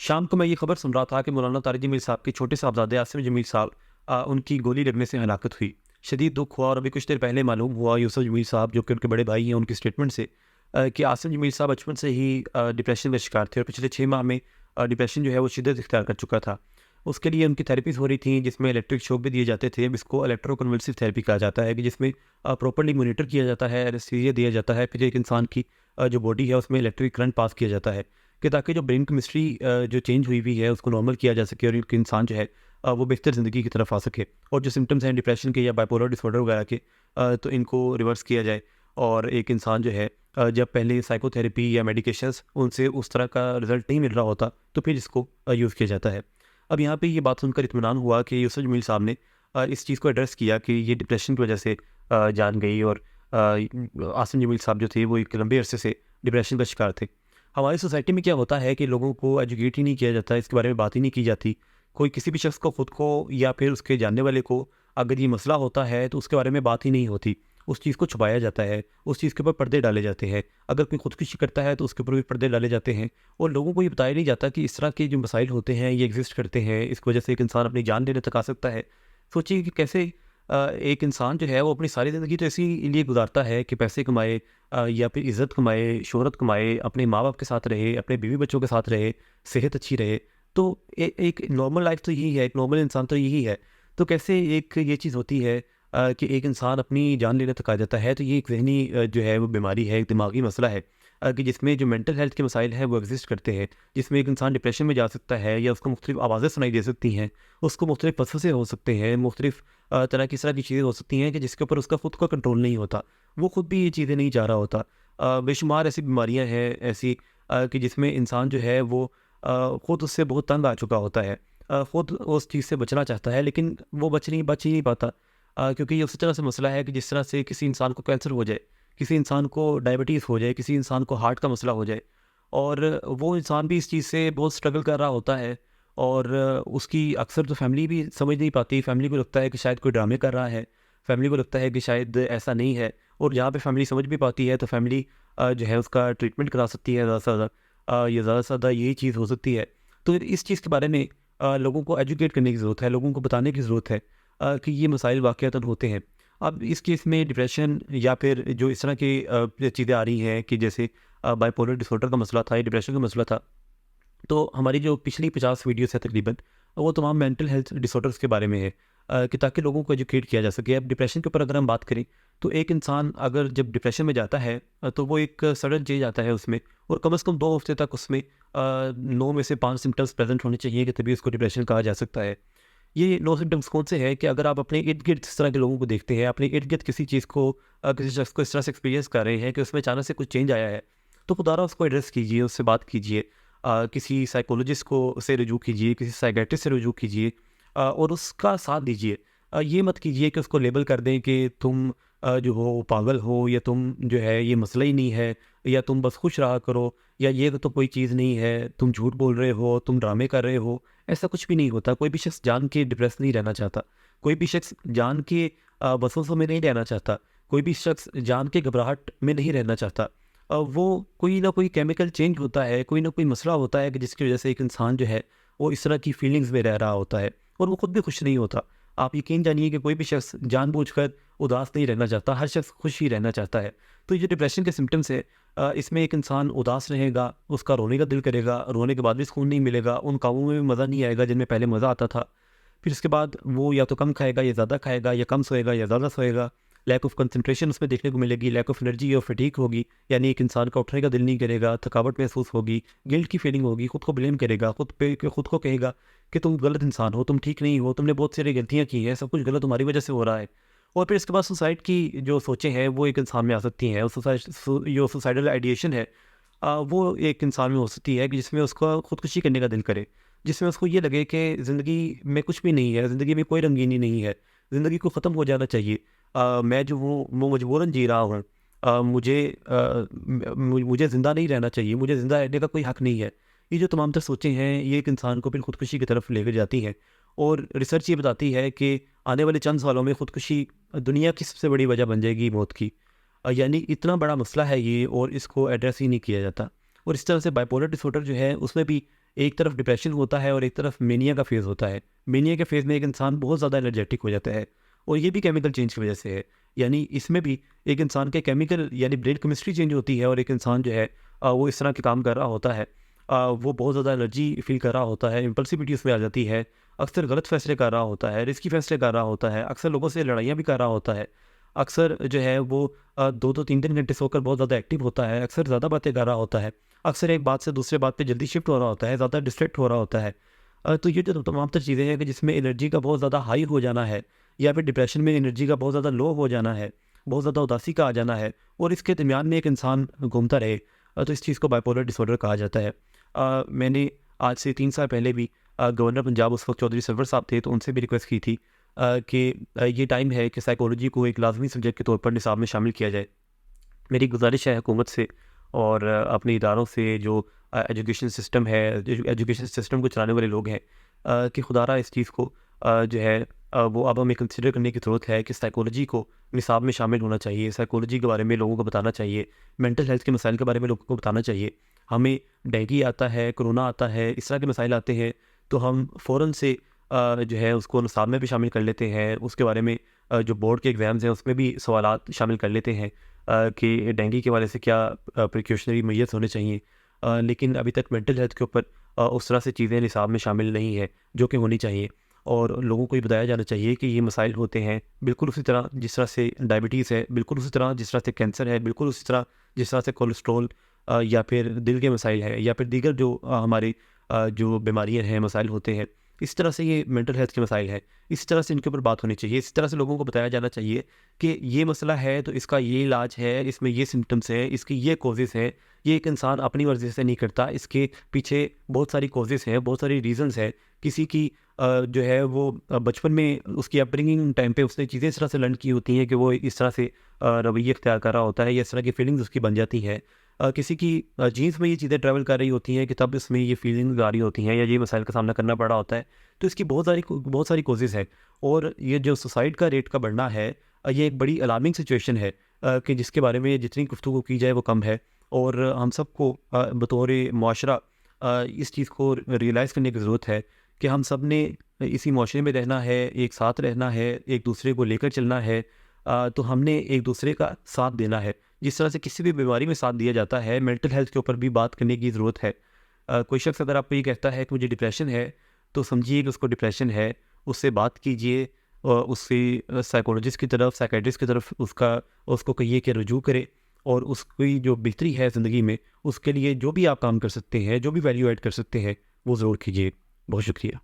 शाम को मैं ये खबर सुन रहा था कि मौलाना तारिक जमील साहब के छोटे साहबजादे आसिम जमील साहब उनकी गोली लगने से हलाकत हुई। शदीद दुख हुआ और अभी कुछ देर पहले मालूम हुआ यूसुफ जमील साहब जो कि उनके बड़े भाई हैं उनकी स्टेटमेंट से कि आसिम जमील साहब बचपन से ही डिप्रेशन का शिकार थे और पिछले 6 माह में डिप्रेशन जो है वो शिद्दत इख्तियार कर चुका था। उसके लिए उनकी थेरेपीज़ हो रही थी जिसमें इलेक्ट्रिक शॉक भी दिए जाते थे। अब इसको इलेक्ट्रोकन्वल्सिव थेरेपी कहा जाता है कि जिसमें प्रॉपर्ली मॉनिटर किया जाता है, एनेस्थीसिया दिया जाता है, फिर एक इंसान की जो बॉडी है उसमें इलेक्ट्रिक करंट पास किया जाता है कि ताकि जो ब्रेन केमिस्ट्री जो चेंज हुई हुई है उसको नॉर्मल किया जा सके और एक इंसान जो है वो बेहतर ज़िंदगी की तरफ आ सके। और जो सिम्टम्स हैं डिप्रेशन के या बाइपोलर डिसऑर्डर वगैरह के तो इनको रिवर्स किया जाए और एक इंसान जो है जब पहले साइकोथेरेपी या मेडिकेशंस उनसे उस तरह का रिजल्ट नहीं मिल रहा होता तो फिर इसको यूज़ किया जाता है। अब यहाँ पे ये बात सुनकर इत्मीनान हुआ कि यूसुफ जमील साहब ने इस चीज़ को एड्रेस किया कि ये डिप्रेशन की वजह से जान गई और आसिम जमील साहब जो थे वो एक लंबे अरसे से डिप्रेशन का शिकार थे। हमारी सोसाइटी में क्या होता है कि लोगों को एजुकेट ही नहीं किया जाता, इसके बारे में बात ही नहीं की जाती। कोई किसी भी शख्स को खुद को या फिर उसके जानने वाले को अगर ये मसला होता है तो उसके बारे में बात ही नहीं होती। उस चीज़ को छुपाया जाता है, उस चीज़ के ऊपर पर्दे डाले जाते हैं। अगर कोई खुदकुशी करता है तो उसके ऊपर भी पर्दे डाले जाते हैं और लोगों को ये बताया नहीं जाता कि इस तरह के जो मसाइल होते हैं ये एग्जिस्ट करते हैं, इस वजह से एक इंसान अपनी जान लेने तक आ सकता है। सोचिए कि कैसे एक इंसान जो है वो अपनी सारी ज़िंदगी तो इसी लिए गुजारता है कि पैसे कमाए या फिर इज़्ज़त कमाए, शोहरत कमाए, अपने माँ-बाप के साथ रहे, अपने बीवी-बच्चों के साथ रहे, सेहत अच्छी रहे। तो एक नॉर्मल लाइफ़ तो यही है, एक नॉर्मल इंसान तो यही है। तो कैसे एक ये चीज़ होती है कि एक इंसान अपनी जान लेने तक आ जाता है, तो ये एक ज़हनी जो है वो बीमारी है, एक दिमागी मसला है कि जिसमें जो मेंटल हेल्थ के मसाइल हैं वो एग्ज़िस्ट करते हैं। जिसमें एक इंसान डिप्रेशन में जा सकता है या उसको मुख्तलिफ़ आवाज़ें सुनाई दे सकती हैं, उसको मुख्तलिफ़ वसवसे हो सकते हैं, मुख्तलिफ़ तरह की चीज़ें हो सकती हैं कि जिसके ऊपर उसका खुद का कंट्रोल नहीं होता। वो खुद भी ये चीज़ें नहीं चाह रहा होता। बेशुमार ऐसी बीमारियाँ हैं ऐसी कि जिसमें इंसान जो है वो खुद उससे बहुत तंग आ चुका होता है। खुद उस चीज़ से बचना चाहता है लेकिन वो बच ही नहीं पाता क्योंकि ये उसी तरह से मसला है कि जिस तरह से किसी इंसान को कैंसर हो जाए, किसी इंसान को डायबिटीज़ हो जाए, किसी इंसान को हार्ट का मसला हो जाए और वो इंसान भी इस चीज़ से बहुत स्ट्रगल कर रहा होता है और उसकी अक्सर तो फैमिली भी समझ नहीं पाती। फैमिली को लगता है कि शायद कोई ड्रामे कर रहा है, फैमिली को लगता है कि शायद ऐसा नहीं है और जहाँ पे फैमिली समझ भी पाती है तो फैमिली जो है उसका ट्रीटमेंट करा सकती है ज़्यादा से ज़्यादा या ज़्यादा से ज़्यादा यही चीज़ हो सकती है। तो इस चीज़ के बारे में लोगों को एजुकेट करने की ज़रूरत है, लोगों को बताने की ज़रूरत है कि ये मसाइल वाक़ईतन होते हैं। अब इस केस में डिप्रेशन या फिर जो इस तरह की चीज़ें आ रही हैं कि जैसे बाइपोलर डिसऑर्डर का मसला था या डिप्रेशन का मसला था, तो हमारी जो पिछली 50 वीडियोज़ है तकरीबन, वो तमाम मेंटल हेल्थ डिसऑर्डर्स के बारे में है कि ताकि लोगों को एजुकेट किया जा सके। अब डिप्रेशन के ऊपर अगर हम बात करें, तो एक इंसान अगर जब डिप्रेशन में जाता है तो वो एक सडन चेंज आता है उसमें और कम से कम 2 हफ्ते तक उसमें 9 में से 5 सिम्पटम्स प्रेज़ेंट होने चाहिए कि तभी उसको डिप्रेशन कहा जा सकता है। ये 9 सिम्पटम्स कौन से हैं कि अगर आप अपने इर्द-गिर्द इस तरह के लोगों को देखते हैं, अपने इर्द-गिर्द किसी चीज़ को किसी शख्स को इस तरह से एक्सपीरियंस कर रहे हैं कि उसमें अचानक से कुछ चेंज आया है, तो खुदारा उसको एड्रेस कीजिए, उससे बात कीजिए। किसी साइकोलॉजिस्ट को से रुजू कीजिए, किसी साइकियाट्रिस्ट से रुजू कीजिए और उसका साथ दीजिए। ये मत कीजिए कि उसको लेबल कर दें कि तुम जो हो पागल हो या तुम जो है ये मसला ही नहीं है या तुम बस खुश रहा करो या ये तो कोई चीज़ नहीं है, तुम झूठ बोल रहे हो, तुम ड्रामे कर रहे हो। ऐसा कुछ भी नहीं होता। कोई भी शख्स जान के डिप्रेस नहीं रहना चाहता। कोई भी शख्स जान के वसवसों में नहीं रहना चाहता। कोई भी शख्स जान के घबराहट में नहीं रहना चाहता। वो कोई ना कोई केमिकल चेंज होता है, कोई ना कोई मसला होता है कि जिसकी वजह से एक इंसान जो है वो इस तरह की फीलिंग्स में रह रहा होता है और वो खुद भी खुश नहीं होता। आप यकीन जानिए कि कोई भी शख्स जानबूझकर उदास नहीं रहना चाहता, हर शख्स खुश ही रहना चाहता है। तो ये डिप्रेशन के सिम्पटम्स है इसमें एक इंसान उदास रहेगा, उसका रोने का दिल करेगा, रोने के बाद भी सुकून नहीं मिलेगा, उन कामों में भी मज़ा नहीं आएगा जिनमें पहले मज़ा आता था। फिर उसके बाद वो या तो कम खाएगा या ज़्यादा खाएगा या कम सोएगा या ज़्यादा सोएगा। लैक ऑफ कंसंट्रेशन उसमें देखने को मिलेगी, लैक ऑफ एनर्जी और फटीग होगी, यानी एक इंसान का उठने का दिल नहीं करेगा, थकावट महसूस होगी, गिल्ट की फीलिंग होगी, खुद को ब्लेम करेगा, खुद को कहेगा कि तुम गलत इंसान हो, तुम ठीक नहीं हो, तुमने बहुत सारी गलतियाँ की हैं, सब कुछ गलत तुम्हारी वजह से हो रहा है। और फिर इसके बाद सुसाइड की जो सोचें हैं वो एक इंसान में आ सकती हैं और जो सुसाइडल आइडिएशन है वो एक इंसान में हो सकती है कि जिसमें उसको खुदकुशी करने का दिल करे, जिसमें उसको ये लगे कि ज़िंदगी में कुछ भी नहीं है, ज़िंदगी में कोई रंगीनी नहीं है, ज़िंदगी को ख़त्म हो जाना चाहिए। मैं जो हूँ वो मजबूरन जी रहा हूँ। मुझे ज़िंदा नहीं रहना चाहिए, मुझे ज़िंदा रहने का कोई हक़ नहीं है। ये जो तमाम तर सोचें हैं ये एक इंसान को फिर खुदकुशी की तरफ लेकर जाती हैं और रिसर्च ये बताती है कि आने वाले चंद सालों में खुदकुशी दुनिया की सबसे बड़ी वजह बन जाएगी मौत की। यानी इतना बड़ा मसला है ये और इसको एड्रेस ही नहीं किया जाता। और इस तरह से बाइपोलर डिसऑर्डर जो है उसमें भी एक तरफ डिप्रेशन होता है और एक तरफ मेनिया का फेज़ होता है। मेनिया के फेज़ में एक इंसान बहुत ज़्यादा एनर्जेटिक हो जाता है और ये भी केमिकल चेंज की वजह से है। यानी इसमें भी एक इंसान के केमिकल यानी ब्रेन केमिस्ट्री चेंज होती है और एक इंसान जो है वो इस तरह के काम कर रहा होता है। वो बहुत ज़्यादा एनर्जी फ़ील कर रहा होता है, इम्पल्सिविटी उसमें आ जाती है, अक्सर गलत फ़ैसले कर रहा होता है, रिस्की फ़ैसले कर रहा होता है, अक्सर लोगों से लड़ाइयाँ भी कर रहा होता है। अक्सर जो है वो 2-2 3-3 घंटे सोकर बहुत ज़्यादा एक्टिव होता है, अक्सर ज़्यादा बातें कर रहा होता है, अक्सर एक बात से दूसरे बात पे जल्दी शिफ्ट हो रहा होता है, ज़्यादा डिस्ट्रैक्ट हो रहा होता है। तो ये जो तमाम तर चीज़ें हैं कि जिसमें एनर्जी का बहुत ज़्यादा हाई हो जाना है या फिर डिप्रेशन में एनर्जी का बहुत ज़्यादा लो हो जाना है, बहुत ज़्यादा उदासी का आ जाना है और इसके दरमियान में एक इंसान घूमता रहे, तो इस चीज़ को बाइपोलर डिसऑर्डर कहा जाता है। मैंने आज से 3 साल पहले भी गवर्नर पंजाब उस वक्त चौधरी सरवर साहब थे, तो उनसे भी रिक्वेस्ट की थी कि ये टाइम है कि साइकोलॉजी को एक लाजमी सब्जेक्ट के तौर पर निसाब में शामिल किया जाए। मेरी गुजारिश है हुकूमत से और अपने इदारों से जो एजुकेशन सिस्टम है, जो एजुकेशन सिस्टम को चलाने वाले लोग हैं, कि खुदारा इस चीज़ को जो है वो अब हमें कंसिडर करने की ज़रूरत है कि साइकोलॉजी को निसाब में शामिल होना चाहिए। साइकोलॉजी के बारे में लोगों को बताना चाहिए, मेंटल हेल्थ के मसाइल के बारे में लोगों को बताना चाहिए। हमें डेंगू आता है, कोरोना आता है, इस तरह के मसाइल आते हैं तो हम फ़ौरन से जो है उसको निसाब में भी शामिल कर लेते हैं। उसके बारे में जो बोर्ड के एग्ज़ाम्स हैं उसमें भी सवालात शामिल कर लेते हैं कि डेंगू के वाले से क्या प्रिकॉशनरी मेजर्स होने चाहिए। लेकिन अभी तक मेंटल हेल्थ के ऊपर उस तरह से चीज़ें निसाब में शामिल नहीं है जो कि होनी चाहिए और लोगों को ये बताया जाना चाहिए कि ये मसाइल होते हैं। बिल्कुल उसी तरह जिस तरह से डायबिटीज़ है, बिल्कुल उसी तरह जिस तरह से कैंसर है, बिल्कुल उसी तरह जिस तरह से कोलेस्ट्रॉल या फिर दिल के मसाइल है या फिर दीगर जो हमारी जो बीमारियाँ हैं, मसाइल होते हैं, इस तरह से ये मेंटल हेल्थ के मसाइल हैं। इस तरह से इनके ऊपर बात होनी चाहिए, इस तरह से लोगों को बताया जाना चाहिए कि ये मसला है तो इसका ये इलाज है, इसमें ये सिम्पटम्स हैं, इसकी ये कॉजेज़ हैं। ये एक इंसान अपनी मर्ज़ी से नहीं करता, इसके पीछे बहुत सारी कॉजेज़ हैं, बहुत सारी रीज़न्स हैं। किसी की जो है वो बचपन में उसकी अपब्रिंगिंग टाइम पे उसने चीज़ें इस तरह से लर्न की होती हैं कि वो इस तरह से रवैये इख्तियार कर रहा होता है या इस तरह की फीलिंग्स उसकी बन जाती हैं। किसी की जीन्स में ये चीज़ें ट्रैवल कर रही होती हैं कि तब इसमें ये फीलिंग्स आ रही होती हैं या ये मसाइल का सामना करना पड़ रहा होता है। तो इसकी बहुत सारी कॉजेज़ हैं और ये जो सुसाइड का रेट का बढ़ना है, ये एक बड़ी अलार्मिंग सिचुएशन है कि जिसके बारे में जितनी गुफ्तगू की जाए वो कम है और हम सबको बतौर मुआशरा इस चीज़ को रियलाइज़ करने की ज़रूरत है कि हम सब ने इसी मुआशरे में रहना है, एक साथ रहना है, एक दूसरे को लेकर चलना है। तो हमने एक दूसरे का साथ देना है। जिस तरह से किसी भी बीमारी में साथ दिया जाता है, मेंटल हेल्थ के ऊपर भी बात करने की ज़रूरत है। कोई शख्स अगर आपको ये कहता है कि मुझे डिप्रेशन है, तो समझिए कि उसको डिप्रेशन है, उससे बात कीजिए, उससे साइकोलॉजिस्ट की तरफ, साइकियाट्रिस्ट की तरफ उसको कहिए कि रुजू करे और उसकी जो बेहतरी है ज़िंदगी में, उसके लिए जो भी आप काम कर सकते हैं, जो भी वैल्यू ऐड कर सकते हैं, वो ज़रूर कीजिए। बहुत शुक्रिया।